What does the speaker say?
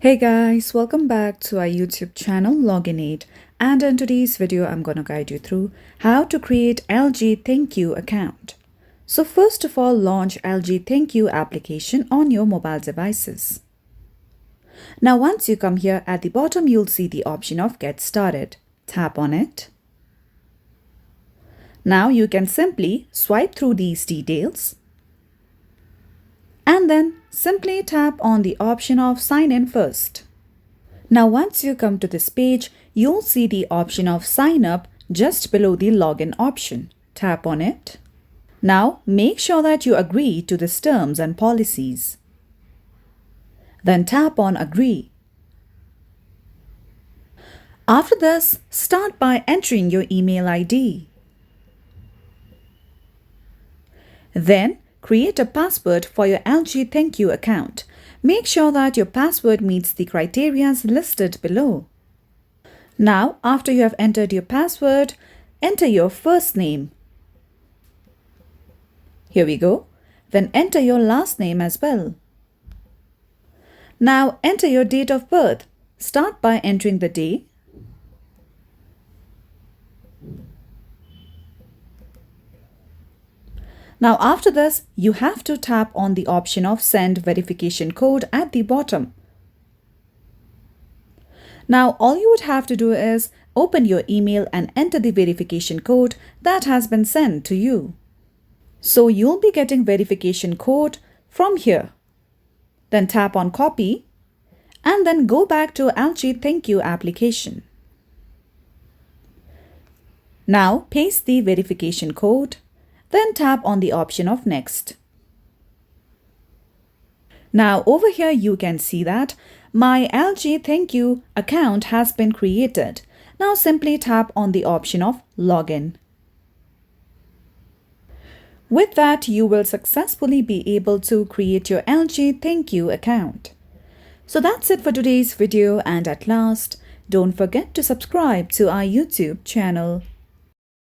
Hey guys, welcome back to our YouTube channel Login8, and in today's video I'm going to guide you through how to create LG ThinQ account. So first of all, launch LG ThinQ application on your mobile devices. Now once you come here, at the bottom you'll see the option of Get Started. Tap on it. Now you can simply swipe through these details and then simply tap on the option of Sign In first. Now once you come to this page, you'll see the option of Sign Up just below the Login option. Tap on it. Now make sure that you agree to these terms and policies. Then tap on Agree. After this, start by entering your email ID. Then create a password for your LG ThinQ account. Make sure that your password meets the criteria listed below. Now, after you have entered your password, enter your first name. Here we go. Then enter your last name as well. Now, enter your date of birth. Start by entering the day. Now after this, you have to tap on the option of Send Verification Code at the bottom. Now all you would have to do is open your email and enter the verification code that has been sent to you. So you'll be getting verification code from here. Then tap on Copy and then go back to LG ThinQ application. Now paste the verification code. Then tap on the option of Next. Now over here you can see that my LG ThinQ account has been created. Now simply tap on the option of Login. With that, you will successfully be able to create your LG ThinQ account. So that's it for today's video, and at last, don't forget to subscribe to our YouTube channel.